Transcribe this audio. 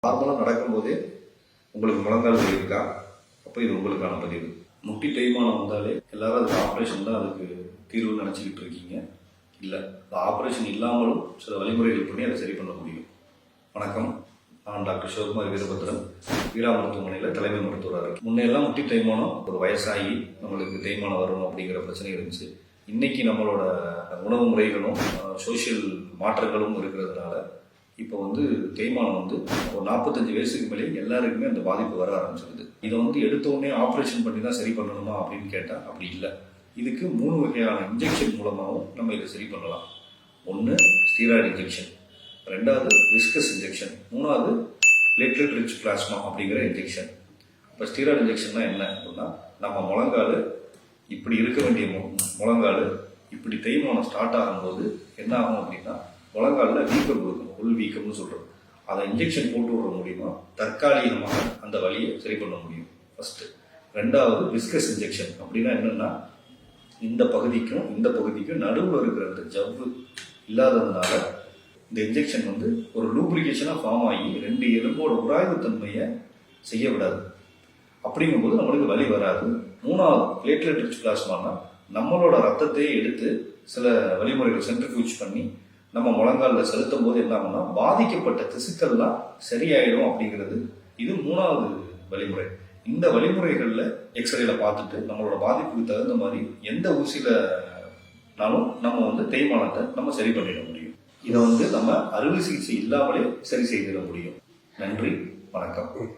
நார்மலாக நடக்கும்போதே உங்களுக்கு முழங்கால் வலி இருக்கா? அப்போ இது உங்களுக்கான பதிவு. முட்டி தேய்மானம் வந்தாலே எல்லாரும் அதுக்கு ஆப்ரேஷன் தான் அதுக்கு தீர்வு நினச்சிக்கிட்டு இருக்கீங்க. இல்லை, அது ஆப்ரேஷன் இல்லாமலும் சில வழிமுறைகள் பண்ணி அதை சரி பண்ண முடியும். வணக்கம், நான் டாக்டர் சிவகுமார் வீரபத்ரன், வீரா மருத்துவமனையில் தலைமை மருத்துவராக இருக்கேன். முன்னையெல்லாம் முட்டி தேய்மானம் ஒரு வயசாகி நம்மளுக்கு தேய்மானம் வரும் அப்படிங்கிற பிரச்சனை இருந்துச்சு. இன்னைக்கு நம்மளோட உணவு முறைகளும் சோசியல் மாற்றங்களும் இருக்கிறதுனால இப்போ தேய்மானம் ஒரு 45 வயசுக்கு மேலே எல்லாருக்குமே அந்த பாதிப்பு வர ஆரம்பிச்சிருது. இதை எடுத்த உடனே ஆப்ரேஷன் பண்ணி தான் சரி பண்ணணுமா அப்படின்னு கேட்டால் அப்படி இல்லை. இதுக்கு 3 வகையான இன்ஜெக்ஷன் மூலமாகவும் நம்ம இதை சரி பண்ணலாம். ஒன்று ஸ்டீராய்டு இன்ஜெக்ஷன், 2வது விஸ்கஸ் இன்ஜெக்ஷன், 3வது பிளேட்லெட் ரிச் பிளாஸ்மா அப்படிங்கிற இன்ஜெக்ஷன். இப்போ ஸ்டீராய்டு இன்ஜெக்ஷன்னா என்ன அப்படின்னா, நம்ம முழங்கால் இப்படி இருக்க வேண்டிய முழங்கால் இப்படி தேய்மானம் ஸ்டார்ட் ஆகும்போது என்ன ஆகும் அப்படின்னா, முழங்காலில் வீக்கம் கொடுக்கணும், உள் வீக்கம்னு சொல்கிறோம். அதை இன்ஜெக்ஷன் போட்டு விடுற மூலிமா தற்காலிகமாக அந்த வலியை சரி பண்ண முடியும். ஃபஸ்ட்டு. 2வது விஸ்கஸ் இன்ஜெக்ஷன் அப்படின்னா என்னென்னா, இந்த பகுதிக்கும் நடுவில் இருக்கிற அந்த ஜவ்வு இல்லாததுனால இந்த இன்ஜெக்ஷன் ஒரு லூப்ரிகேஷனாக ஃபார்ம் ஆகி 2 எலும்போட உராய்வுத்தன்மையை செய்ய விடாது. அப்படிங்கும்போது நம்மளுக்கு வலி வராது. 3வது பிளேட்லெட் ரிச் பிளாஸ்மானா நம்மளோட ரத்தத்தையே எடுத்து சில வழிமுறைகள் சென்ட்ரிஃபியூஜ் பண்ணி நம்ம முழங்காலில் செலுத்தும் போது என்ன ஆகும்னா, பாதிக்கப்பட்ட திசுக்கள்லாம் சரியாயிடும் அப்படிங்கிறது இது 3வது வழிமுறை. இந்த வழிமுறைகளில் எக்ஸ்ரேல பார்த்துட்டு நம்மளோட பாதிப்புக்கு தகுந்த மாதிரி எந்த ஊசியிலனாலும் நம்ம தேய்மானத்தை நம்ம சரி பண்ணிட முடியும். இதை நம்ம அறுவை சிகிச்சை இல்லாமலே சரி செய்திட முடியும். நன்றி, வணக்கம்.